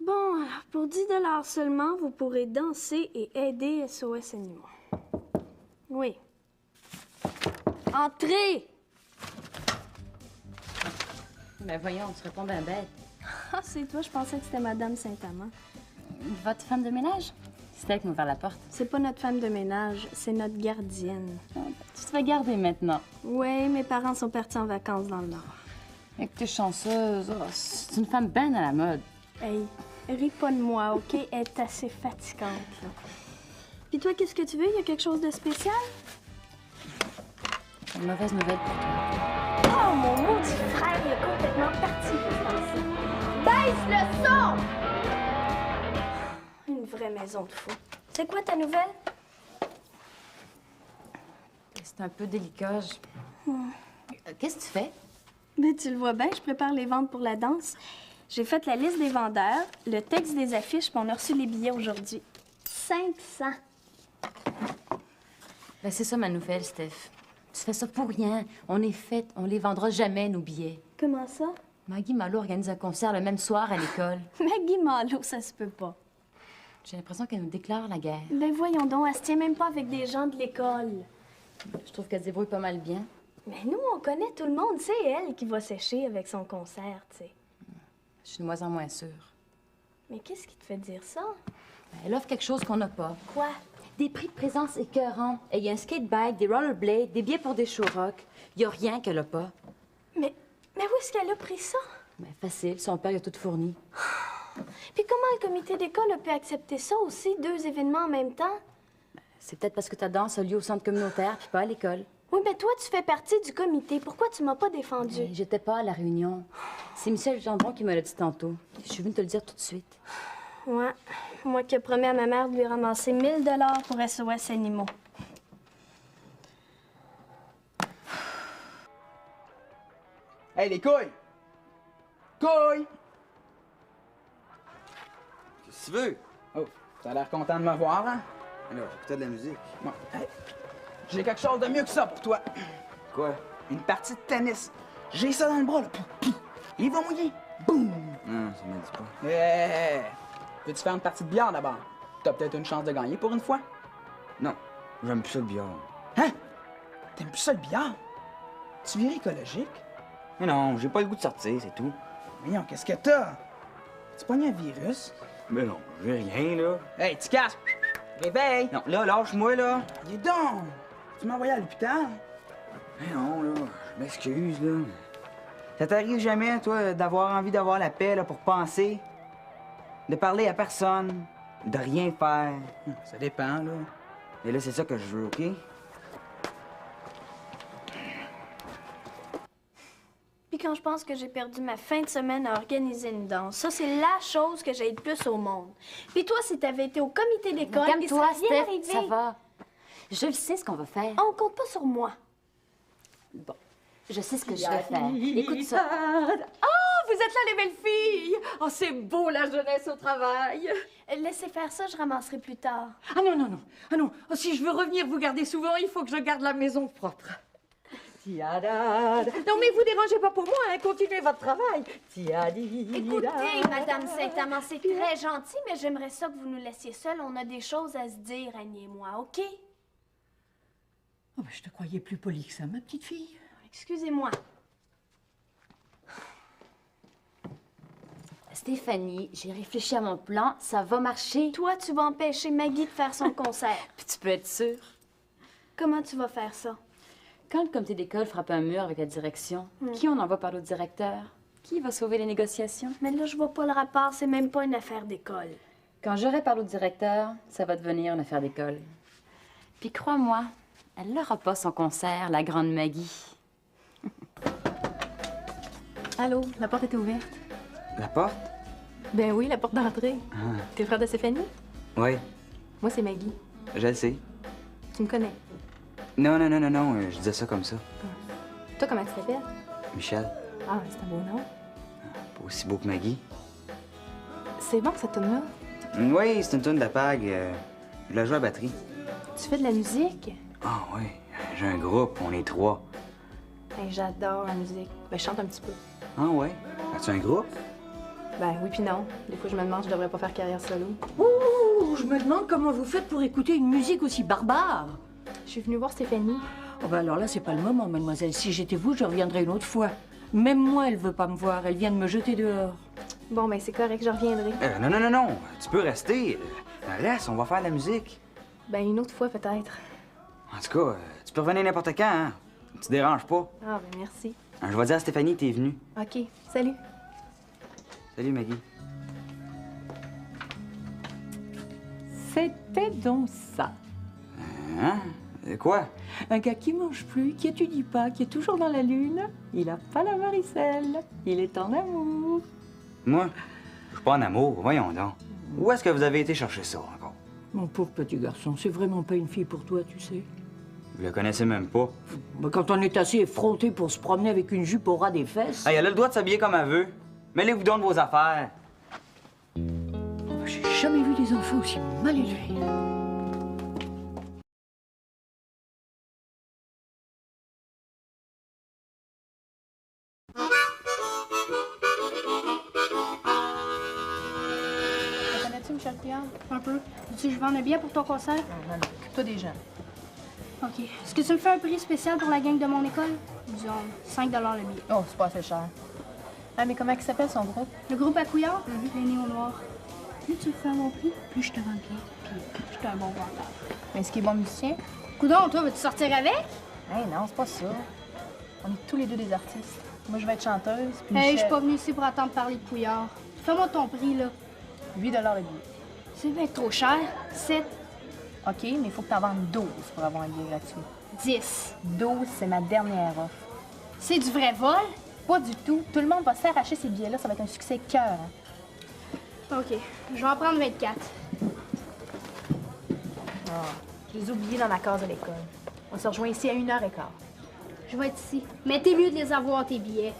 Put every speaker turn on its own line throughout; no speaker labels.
Bon, alors, pour 10 $ seulement, vous pourrez danser et aider SOS Animaux. Oui. Entrez!
Ben voyons, tu réponds bien bête.
Ah, c'est toi, je pensais que c'était Madame Saint-Amand.
Votre femme de ménage? C'est elle qui m'a ouvert la porte.
C'est pas notre femme de ménage, c'est notre gardienne.
Tu te fais garder maintenant.
Oui, mes parents sont partis en vacances dans le Nord.
Et que t'es chanceuse. Oh, c'est une femme bien à la mode.
Hey, ris pas de moi, OK? Elle est assez fatigante, là. Puis toi, qu'est-ce que tu veux? Il y a quelque chose de spécial?
Une mauvaise nouvelle pour toi.
Oh, mon maudit frère, il est complètement parti pour ce temps-ci. Baisse le son! Une vraie maison de fou. C'est quoi ta nouvelle?
C'est un peu délicat. Qu'est-ce que tu fais?
Mais tu le vois bien, je prépare les ventes pour la danse. J'ai fait la liste des vendeurs, le texte des affiches, puis on a reçu les billets aujourd'hui. 500.
Ben, c'est ça ma nouvelle, Steph. Tu fais ça pour rien. On est fait, on les vendra jamais, nos billets.
Comment ça?
Maggie Malo organise un concert le même soir à l'école.
Maggie Malo, ça se peut pas.
J'ai l'impression qu'elle nous déclare la guerre.
Ben voyons donc, elle se tient même pas avec des gens de l'école.
Je trouve qu'elle se débrouille pas mal bien.
Mais nous, on connaît tout le monde. C'est elle qui va sécher avec son concert, tu sais.
Je suis de moins en moins sûre.
Mais qu'est-ce qui te fait dire ça?
Ben, elle offre quelque chose qu'on n'a pas.
Quoi?
Des prix de présence écœurants. Et il y a un skatebike, des rollerblades, des billets pour des show rock. Il y a rien qu'elle a pas.
Mais où est-ce qu'elle a pris ça?
Ben, facile, son père il a tout fourni.
Puis comment le comité d'école a pu accepter ça aussi, 2 événements en même temps?
C'est peut-être parce que ta danse a lieu au centre communautaire puis pas à l'école.
Oui, mais toi, tu fais partie du comité. Pourquoi tu m'as pas défendu?
Mais j'étais pas à la réunion. C'est Michel Gendron qui me l'a dit tantôt. Je suis venue te le dire tout de suite.
Ouais, moi qui ai promis à ma mère de lui ramasser 1000 $ pour SOS Animaux.
Hey, les couilles! Couilles!
Qu'est-ce que tu veux?
Oh, t'as l'air content de me voir, hein?
Alors, j'écoutais de la musique.
Bon, hey, j'ai quelque chose de mieux que ça pour toi.
Quoi?
Une partie de tennis. J'ai ça dans le bras, là. Pouf, pouf. Il va mouiller. Boum!
Non, ça me dit pas.
Hey! Veux-tu faire une partie de billard d'abord? T'as peut-être une chance de gagner pour une fois.
Non, j'aime plus ça le billard.
Hein? T'aimes plus ça le billard? Tu virais écologique?
Mais non, j'ai pas le goût de sortir, c'est tout.
Voyons, qu'est-ce que t'as? Tu pognes un virus?
Mais non, j'ai rien, là.
Hey, tu casses! Réveille!
Non, là, lâche-moi, là.
Dis donc! Tu m'as envoyé à l'hôpital?
Mais non, là, je m'excuse, là. Ça t'arrive jamais, toi, d'avoir envie d'avoir la paix, là, pour penser? De parler à personne? De rien faire?
Ça dépend, là.
Et là, c'est ça que je veux, OK?
Puis quand je pense que j'ai perdu ma fin de semaine à organiser une danse, ça, c'est la chose que j'ai le plus au monde. Puis toi, si t'avais été au comité d'école, il
Calme-toi,
serait rien
Steph,
arrivé.
ça va. Je sais ce qu'on va faire.
On compte pas sur moi.
Bon, je sais ce que je vais faire. Écoute ça.
Oh, vous êtes là, les belles filles! Oh, c'est beau, la jeunesse au travail!
Laissez faire ça, je ramasserai plus tard.
Ah non, non, non. Ah non, oh, si je veux revenir vous garder souvent, il faut que je garde la maison propre. Tiada. Non, mais vous dérangez pas pour moi, hein. Continuez votre travail. Tiadi.
Écoutez, Madame Saint-Amand, c'est très gentil, mais j'aimerais ça que vous nous laissiez seuls. On a des choses à se dire, Annie et moi, OK?
Oh, ben, je te croyais plus polie que ça, ma petite fille.
Excusez-moi.
Stéphanie, j'ai réfléchi à mon plan. Ça va marcher.
Toi, tu vas empêcher Maggie de faire son concert.
Puis tu peux être sûre.
Comment tu vas faire ça?
Quand le comité d'école frappe un mur avec la direction, qui on envoie par le directeur? Qui va sauver les négociations?
Mais là, je vois pas le rapport, c'est même pas une affaire d'école.
Quand j'aurai parlé au directeur, ça va devenir une affaire d'école. Puis crois-moi, elle n'aura pas son concert, la grande Maggie.
Allô, la porte était ouverte?
La porte?
Ben oui, la porte d'entrée.
Ah.
T'es le frère de Stéphanie?
Oui,
Moi, c'est Maggie.
je le sais.
Tu me connais.
Non, non, non, non, non, je disais ça comme ça.
Toi, comment tu t'appelles?
Michel,
Ah, c'est un beau nom.
pas aussi beau que Maggie.
C'est bon, cette tune-là.
Oui, c'est une tune de la PAG. Je la joue à batterie.
Tu fais de la musique?
Ah oui, j'ai un groupe, on est 3.
Hey, j'adore la musique. Ben, je chante un petit peu.
Ah ouais? As-tu un groupe?
Ben oui puis non. Des fois, je me demande si je devrais pas faire carrière solo.
Ouh, je me demande comment vous faites pour écouter une musique aussi barbare.
Je suis venue voir Stéphanie.
Oh ben alors là, c'est pas le moment, mademoiselle. Si j'étais vous, je reviendrai une autre fois. Même moi, elle veut pas me voir. Elle vient de me jeter dehors.
Bon, ben c'est correct, je reviendrai.
Non. Tu peux rester. Reste, on va faire de la musique.
Ben une autre fois, peut-être.
En tout cas, tu peux revenir n'importe quand, hein? Tu te déranges pas.
Ah, ben merci.
Je vais dire à Stéphanie que t'es venue.
OK, salut.
Salut, Maggie.
C'était donc ça.
Hein? Quoi?
Un gars qui mange plus, qui étudie pas, qui est toujours dans la lune. Il a pas la varicelle. Il est en amour.
Moi? Je suis pas en amour, voyons donc. Où est-ce que vous avez été chercher ça, encore?
Mon pauvre petit garçon, c'est vraiment pas une fille pour toi, tu sais.
Vous le connaissez même pas.
Ben, quand on est assez effronté pour se promener avec une jupe au ras des fesses...
Hey, elle a le droit de s'habiller comme elle veut. Mêlez-vous donc de vos affaires.
J'ai jamais vu des enfants aussi mal élevés.
Connais-tu Michel Couillard?
Un peu. Veux-tu que je vende un billet pour ton concert?
Non, occupe-toi des gens.
OK. Est-ce que tu me fais un prix spécial pour la gang de mon école? Disons 5 le billet.
Oh, c'est pas assez cher. Ah, mais comment il s'appelle son groupe?
Le groupe à Couillard, les néo-noirs. Plus tu me fais un bon prix, plus je te vends bien. Puis je suis un bon vendeur.
Mais est-ce qu'il est bon musicien?
Coudon, toi, veux-tu sortir avec?
Hey, non, c'est pas ça. On est tous les deux des artistes. Moi, je vais être chanteuse, puis
Hey, je
Michel...
suis pas venue ici pour attendre parler de Couillard. Fais-moi ton prix, là.
8 le billet.
C'est bien trop cher. 7,
OK, mais il faut que t'en vendes 12 pour avoir un billet gratuit.
10.
12, c'est ma dernière offre.
C'est du vrai vol?
Pas du tout. Tout le monde va se faire acheter ces billets-là. Ça va être un succès cœur. Hein.
OK. Je vais en prendre 24.
Ah, je les ai oubliés dans ma case de l'école. On se rejoint ici à 1h15.
Je vais être ici. Mais t'es mieux de les avoir, tes billets.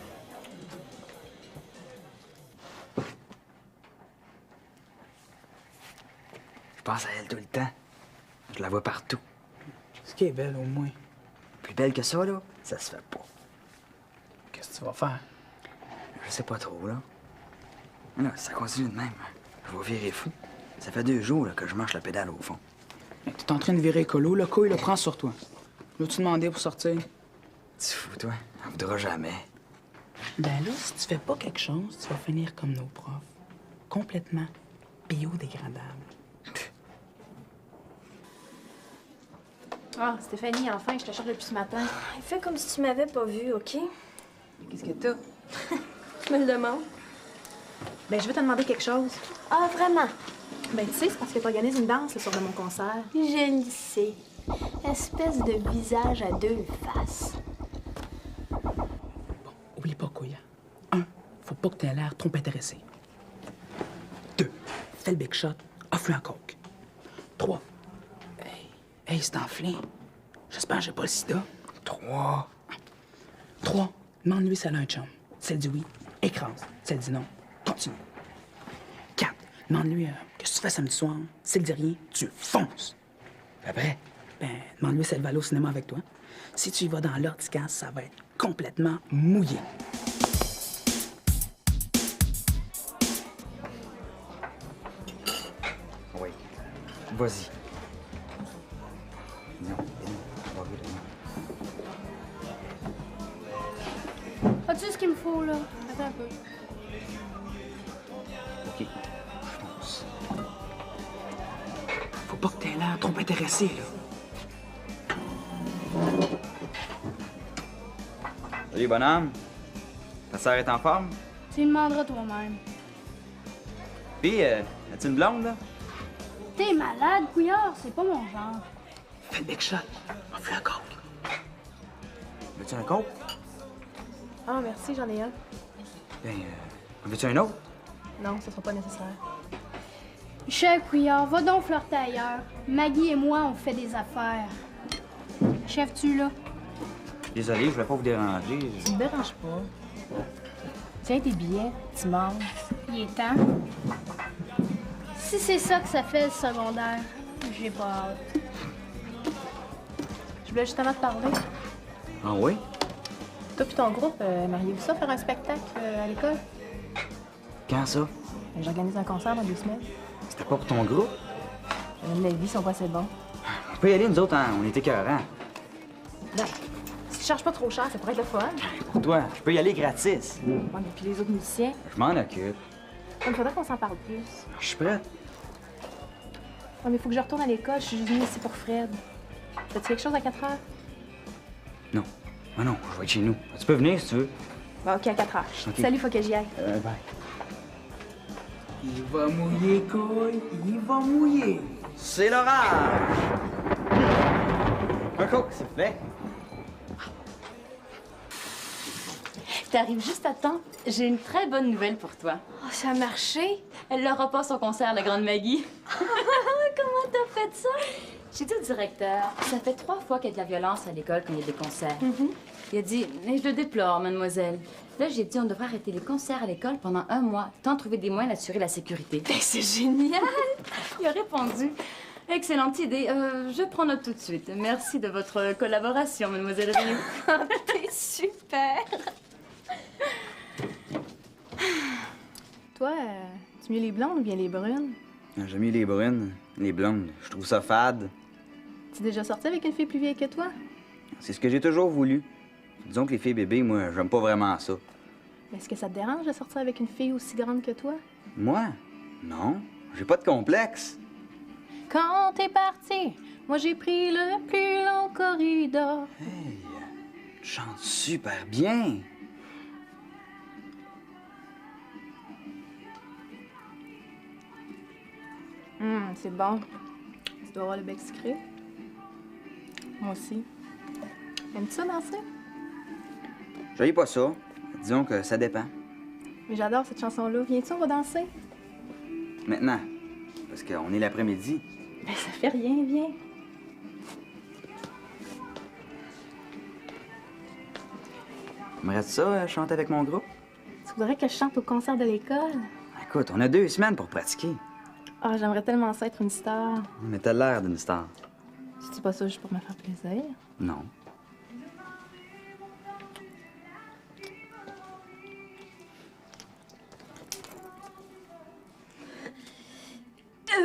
Je pense à elle tout le temps. Je la vois partout.
Ce qui est belle, au moins.
Plus belle que ça, là, ça se fait pas.
Qu'est-ce que tu vas faire?
Je sais pas trop, là. Mais là, ça continue de même. Je vais virer fou. Ça fait 2 jours là, que je marche la pédale au fond.
Hey, t'es en train de virer écolo, le coup, il le prend sur toi. Veux-tu demander pour sortir?
Tu fous, toi? On voudra jamais.
Ben là, si tu fais pas quelque chose, tu vas finir comme nos profs. Complètement biodégradable.
Ah, Stéphanie, enfin, je te cherche depuis ce matin.
Fais comme si tu m'avais pas vu, OK?
Qu'est-ce que t'as?
Je me le demande.
Ben, je veux te demander quelque chose.
Ah, vraiment?
Ben, tu sais, c'est parce que t'organises une danse le soir de mon concert.
Je le sais. Espèce de visage à 2 faces.
Oublie pas, Couilla. 1, faut pas que t'aies l'air trop intéressé. 2, fais le big shot, offre-lui un coke. 3, hey, c'est enflé. J'espère que j'ai pas le sida. 3, demande-lui si elle a un chum. Si elle dit oui, écrase. Si elle dit non, continue. 4, demande-lui qu'est-ce que tu fais samedi soir. Si elle dit rien, tu fonces. Après, demande-lui si elle va aller au cinéma avec toi. Si tu y vas dans l'orticasse, ça va être complètement mouillé.
Oui. Vas-y. Non, on va voir.
As-tu ce qu'il me faut, là? Attends un peu.
OK. Je pense.
Faut pas que t'aies l'air trop intéressé, là.
Salut, bonhomme. Ta sœur est en forme?
Tu lui demanderas toi-même.
Puis, as-tu une blonde, là?
T'es malade, Couillard? C'est pas mon genre.
Fais le big shot, offre-lui un coke.
Veux-tu un coke?
Ah, merci, j'en ai un.
Ben, veux-tu un autre?
Non, ce sera pas nécessaire.
Chef Couillard, va donc flirter ailleurs. Maggie et moi, on fait des affaires. Chef, tu là?
Désolé, je voulais pas vous déranger.
Tu me déranges pas. Tiens tes billets, tu manges.
Il est temps. Si c'est ça que ça fait le secondaire, j'ai pas hâte.
Je voulais justement te parler.
Ah oui?
Toi puis ton groupe, mariez-vous ça faire un spectacle à l'école?
Quand ça?
Ben, j'organise un concert dans 2 semaines.
C'était pas pour ton groupe?
Les vies sont pas assez bons.
On peut y aller, nous autres, hein? On est écœurants.
Ben, si tu charges pas trop cher, ça pourrait être le fun.
Pour toi, je peux y aller gratis.
Ouais, mais puis les autres musiciens,
Je m'en occupe.
il faudrait qu'on s'en parle plus.
Je suis prête.
Ouais, mais faut que je retourne à l'école, je suis juste venue ici pour Fred. Fais-tu quelque chose à 4 heures?
Non. Ah non, je vais être chez nous. Tu peux venir si tu veux.
Bon, ok, à 4 heures.
Ok.
Salut, faut que j'y aille.
Bye.
Il va mouiller, couille, il va mouiller.
C'est l'orage! Coco, c'est fait.
T'arrives juste à temps. J'ai une très bonne nouvelle pour toi.
Oh, ça a marché?
Elle leur pas son concert, la grande Maggie.
Comment t'as fait ça?
J'ai dit au directeur, ça fait 3 fois qu'il y a de la violence à l'école quand il y a des concerts. Il a dit, mais je le déplore, mademoiselle. Là, j'ai dit, on devrait arrêter les concerts à l'école pendant 1 mois, tant trouver des moyens d'assurer la sécurité.
Ben, c'est génial!
Il a répondu, excellente idée, je prends note tout de suite. Merci de votre collaboration, mademoiselle Rio.
T'es super!
Toi, tu mieux les blondes ou bien les brunes?
J'aime mieux les brunes, les blondes. Je trouve ça fade.
Tu es déjà sorti avec une fille plus vieille que toi?
C'est ce que j'ai toujours voulu. Disons que les filles bébés, moi, j'aime pas vraiment ça.
Est-ce que ça te dérange de sortir avec une fille aussi grande que toi?
Moi? Non. J'ai pas de complexe.
Quand t'es parti, moi j'ai pris le plus long corridor.
Hey, tu chantes super bien.
C'est bon. Tu dois avoir le bec sucré. Moi aussi. Aimes-tu ça danser?
J'aille pas ça. Disons que ça dépend.
Mais j'adore cette chanson-là. Viens-tu, on va danser?
Maintenant. Parce qu'on est l'après-midi.
Ben, ça fait rien, viens.
Aimerais-tu ça, chanter avec mon groupe?
Tu voudrais que je chante au concert de l'école?
Écoute, on a 2 semaines pour pratiquer.
Ah, j'aimerais tellement ça être une star.
Mais t'as l'air d'une star.
Tu dis pas ça juste pour me faire plaisir?
Non.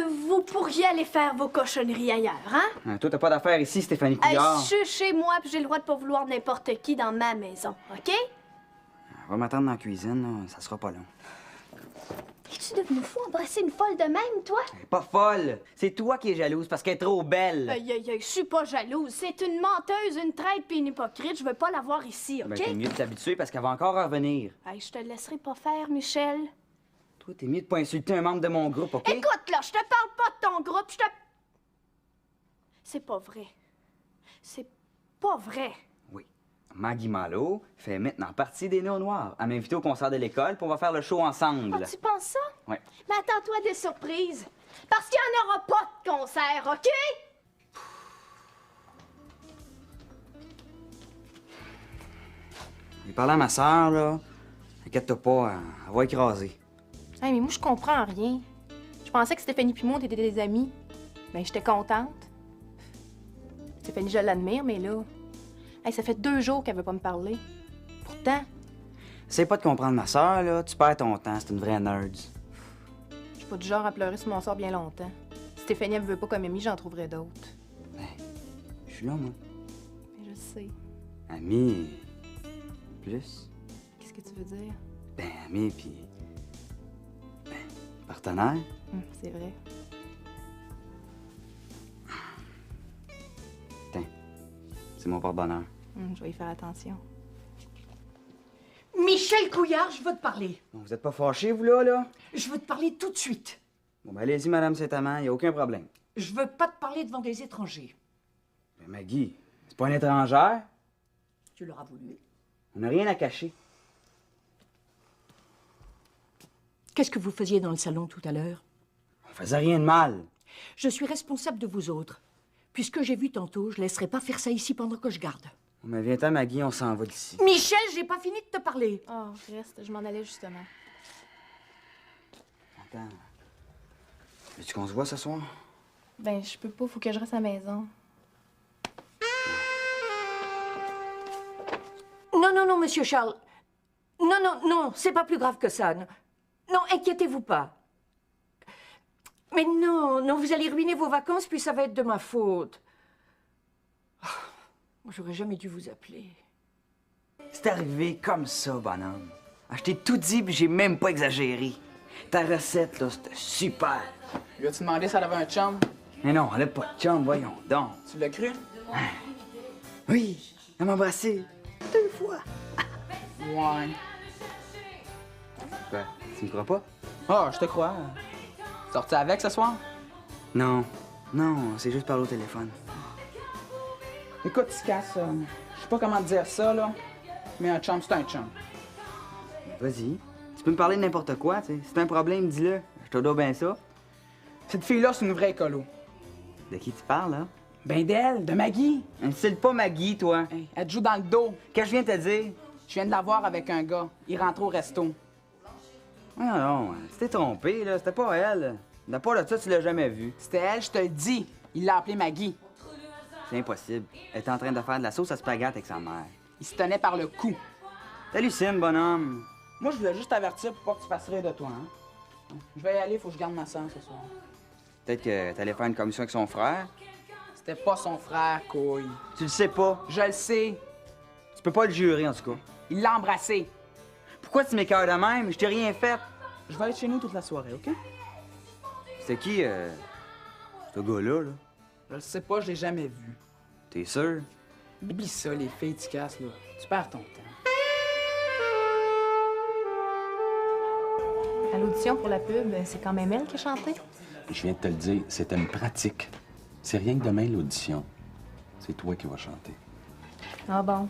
Vous pourriez aller faire vos cochonneries ailleurs, hein?
Toi, t'as pas d'affaires ici, Stéphanie
Hey,
Couillard.
je suis chez moi, puis j'ai le droit de pas vouloir n'importe qui dans ma maison, OK?
Va m'attendre dans la cuisine, là. Ça sera pas long.
Es-tu devenu fou embrasser une folle de même, toi?
Elle est pas folle. C'est toi qui es jalouse parce qu'elle est trop belle.
Aïe, aïe, aïe, je suis pas jalouse. C'est une menteuse, une traître puis une hypocrite. Je veux pas la voir ici, OK?
Ben, t'es mieux de t'habituer parce qu'elle va encore revenir.
Hey, je te laisserai pas faire, Michel.
Toi, t'es mieux de pas insulter un membre de mon groupe, OK?
Écoute, là, je te parle pas de ton groupe, je te... C'est pas vrai. C'est pas vrai.
Oui. Maggie Malo fait maintenant partie des Néo Noirs. Elle m'a invité au concert de l'école, puis on va faire le show ensemble.
Ah, tu penses ça?
Ouais.
Mais attends-toi des surprises. Parce qu'il n'y en aura pas de concert, OK?
J'ai parlé à ma sœur, là. Inquiète-toi pas, elle va écraser.
Hey, mais moi, je comprends rien. Je pensais que Stéphanie puis moi, on était des amis. Ben, j'étais contente. Stéphanie, je l'admire, mais là... Hey, ça fait 2 jours qu'elle veut pas me parler. Pourtant,
Essaye pas de comprendre ma sœur, là. Tu perds ton temps, c'est une vraie nerd.
je suis pas du genre à pleurer sur mon sort bien longtemps. Si Stéphanie, elle me veut pas comme amie, j'en trouverai d'autres.
Je suis là, moi.
Mais je sais.
Ami. Plus.
Qu'est-ce que tu veux dire?
Ben, ami, puis. Ben, partenaire.
C'est vrai.
C'est mon porte-bonheur.
Je vais y faire attention.
Michel Couillard, je veux te parler.
Bon, vous êtes pas fâchés, vous, là?
Je veux te parler tout de suite.
Bon, ben, allez-y, Madame Saint-Amand, y a aucun problème.
Je veux pas te parler devant des étrangers.
Ben, Maggie, c'est pas une étrangère.
Tu l'auras voulu.
On n'a rien à cacher.
Qu'est-ce que vous faisiez dans le salon tout à l'heure?
On faisait rien de mal.
Je suis responsable de vous autres. Puisque j'ai vu tantôt, je laisserai pas faire ça ici pendant que je garde.
Mais viens-t'en, Maggie, on s'en va d'ici.
Michel, j'ai pas fini de te parler.
Oh, reste, je m'en allais justement.
Attends. Veux-tu qu'on se voit ce soir?
Ben, je peux pas, faut que je reste à la maison.
Non, non, non, monsieur Charles. Non, non, non, c'est pas plus grave que ça. Non, inquiétez-vous pas. Mais non, non, vous allez ruiner vos vacances, puis ça va être de ma faute. Oh, j'aurais jamais dû vous appeler.
C'est arrivé comme ça, bonhomme. Ah, je t'ai tout dit, puis j'ai même pas exagéré. Ta recette, là, c'était super.
Lui as-tu demandé si elle avait un chum?
Mais non, elle a pas de chum, voyons donc.
Tu l'as cru?
Oui, elle m'a embrassé 2 fois.
Ouais.
Quoi, tu me crois pas?
Ah, je te crois. Sorti avec ce soir?
Non, non, c'est juste parler au téléphone.
Écoute, Ticasse, je sais pas comment te dire ça, là, mais un chum, c'est un chum.
Vas-y, tu peux me parler de n'importe quoi, tu sais. Si t'as un problème, dis-le. Je te dois bien ça.
Cette fille-là, c'est une vraie écolo.
De qui tu parles, là?
Ben d'elle, de Maggie.
C'est pas Maggie, toi.
Hey, elle te joue dans le dos.
Qu'est-ce que je viens de te dire?
Je viens de la voir avec un gars. Il rentre au resto.
Non, non, tu t'es trompé, là. C'était pas elle. De part de ça, tu l'as jamais vue.
C'était elle, je te le dis. Il l'a appelée Maggie.
C'est impossible. Elle est en train de faire de la sauce à spaghetti avec sa mère.
Il se tenait par le cou.
T'hallucines, bonhomme.
Moi, je voulais juste t'avertir pour pas que tu fasses rire de toi, hein. Je vais y aller, faut que je garde ma sœur ce soir.
Peut-être que t'allais faire une commission avec son frère.
C'était pas son frère, couille.
Tu le sais pas.
Je le sais.
Tu peux pas le jurer, en tout cas.
Il l'a embrassé.
Pourquoi tu m'écoeures de même? Je t'ai rien fait.
Je vais être chez nous toute la soirée, OK?
C'est qui, ce gars-là, là?
Je le sais pas, je l'ai jamais vu.
T'es sûr?
Oublie ça, les filles, tu casses, là. Tu perds ton temps.
À l'audition pour la pub, c'est quand même elle qui a chanté?
Je viens de te le dire, c'était une pratique. C'est rien que demain, l'audition. C'est toi qui vas chanter.
Ah bon?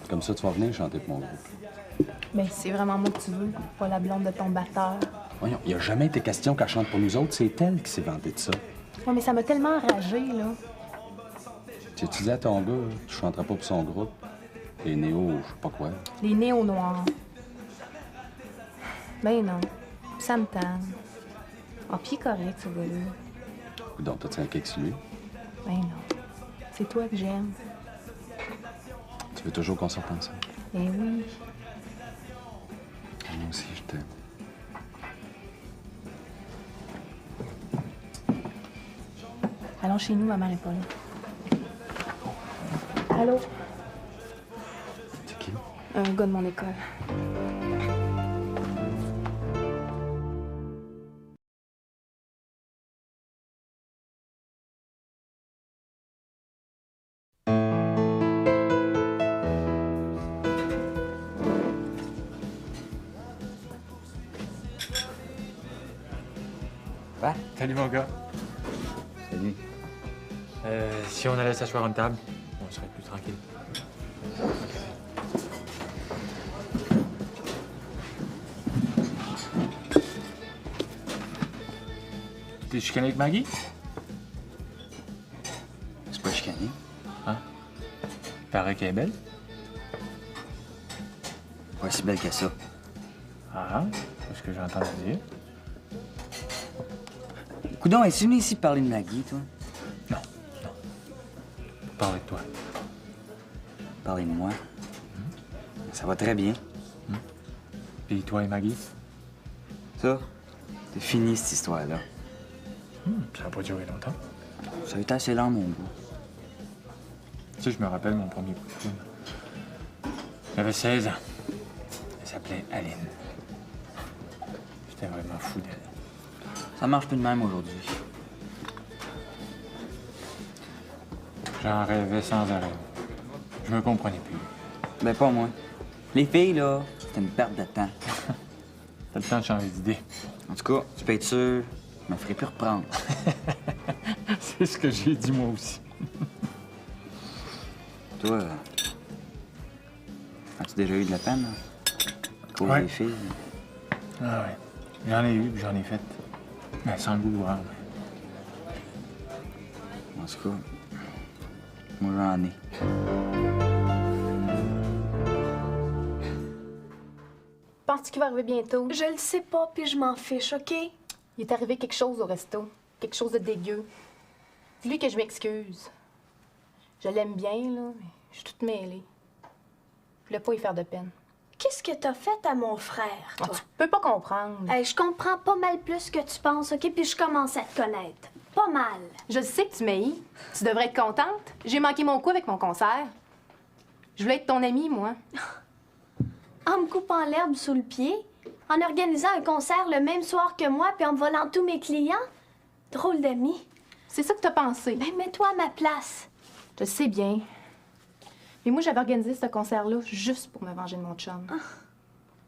Comme ça, tu vas venir chanter pour mon groupe.
Ben, c'est vraiment moi que tu veux, pas la blonde de ton batteur.
Voyons, il n'y a jamais été question qu'elle chante pour nous autres. C'est elle qui s'est vantée de ça.
Ouais, mais ça m'a tellement enragée, là.
Tu disais à ton gars, tu chanteras pas pour son groupe. Et Néo, je sais pas quoi.
Les néo-noirs. Ben non, ça me tanne. Ah, puis il est correct, ce gars-là.
Donc, t'as-tu un cake sur lui?
Ben non, c'est toi que j'aime.
Tu veux toujours qu'on sorte ensemble?
Eh oui.
Moi aussi, je t'aime.
Allons chez nous, ma mère est pas là. Allô?
C'est qui?
Un gars de mon école.
Quoi?
Salut mon gars.
Salut.
Si on allait s'asseoir à une table, on serait plus tranquille. T'es chicané avec Maggie?
C'est pas chicané.
Paraît qu'elle est belle.
Pas si belle que ça.
Ah, c'est ce que j'ai entendu dire.
Coudon, es-tu venu ici parler de Maggie, toi?
Non, non. Parle avec toi.
Parler de moi? Ça va très bien.
Puis toi et Maggie?
Ça, c'est fini, cette histoire-là.
Ça n'a pas duré longtemps.
Ça a été assez lent, mon goût.
Tu sais, je me rappelle mon premier coup de foudre. J'avais 16 ans. Elle s'appelait Aline. J'étais vraiment fou d'elle.
Ça marche plus de même aujourd'hui.
J'en rêvais sans arrêt. Je me comprenais plus.
Ben, pas moi. Les filles, là, c'est une perte de temps.
T'as le temps de changer d'idée.
En tout cas, tu peux être sûr, je me ferai plus reprendre.
C'est ce que j'ai dit moi aussi.
Toi, as-tu déjà eu de la peine, là? À cause
Ouais.
des filles?
Ah ouais. J'en ai eu, puis j'en ai fait. Mais sans le goût de voir.
En tout cas, moi, j'en ai.
Penses-tu qu'il va arriver bientôt?
Je le sais pas, puis je m'en fiche, OK?
Il est arrivé quelque chose au resto. Quelque chose de dégueu. Dis-lui que je m'excuse. Je l'aime bien, là, mais je suis toute mêlée. Je voulais pas y faire de peine.
Qu'est-ce que t'as fait à mon frère,
Ah,
toi?
tu peux pas comprendre.
Hey, je comprends pas mal plus que tu penses, OK? Puis je commence à te connaître. Pas mal.
Je sais que tu m'haïs. Tu devrais être contente. J'ai manqué mon coup avec mon concert. Je voulais être ton amie, moi.
En me coupant l'herbe sous le pied, en organisant un concert le même soir que moi, puis en me volant tous mes clients. Drôle d'ami.
C'est ça que t'as pensé.
Ben, mets-toi à ma place.
Je sais bien. Mais moi, j'avais organisé ce concert-là juste pour me venger de mon chum.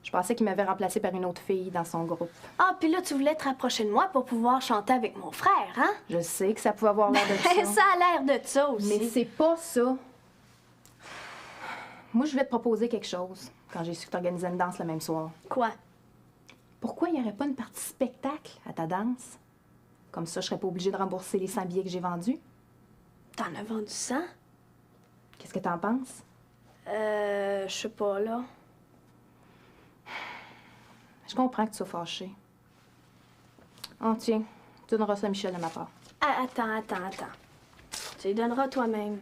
Je pensais qu'il m'avait remplacée par une autre fille dans son groupe.
Ah, puis là, tu voulais te rapprocher de moi pour pouvoir chanter avec mon frère, hein?
Je sais que ça pouvait avoir l'air de ça.
Ça a l'air de ça aussi.
Mais c'est pas ça. Moi, je voulais te proposer quelque chose quand j'ai su que tu organisais une danse le même soir.
Quoi?
Pourquoi il n'y aurait pas une partie spectacle à ta danse? Comme ça, je serais pas obligée de rembourser les 100 billets que j'ai vendus.
T'en as vendu 100?
Qu'est-ce que t'en penses?
Je sais pas, là.
Je comprends que tu sois fâchée. Oh, tiens, tu donneras ça à Michel de ma part.
Ah, attends. Tu les donneras toi-même.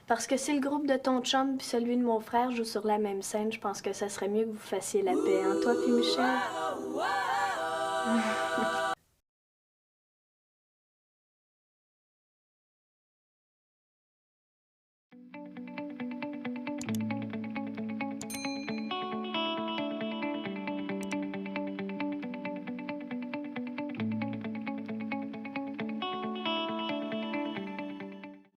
Parce que si le groupe de ton chum puis celui de mon frère jouent sur la même scène, je pense que ça serait mieux que vous fassiez la paix, hein, toi puis Michel.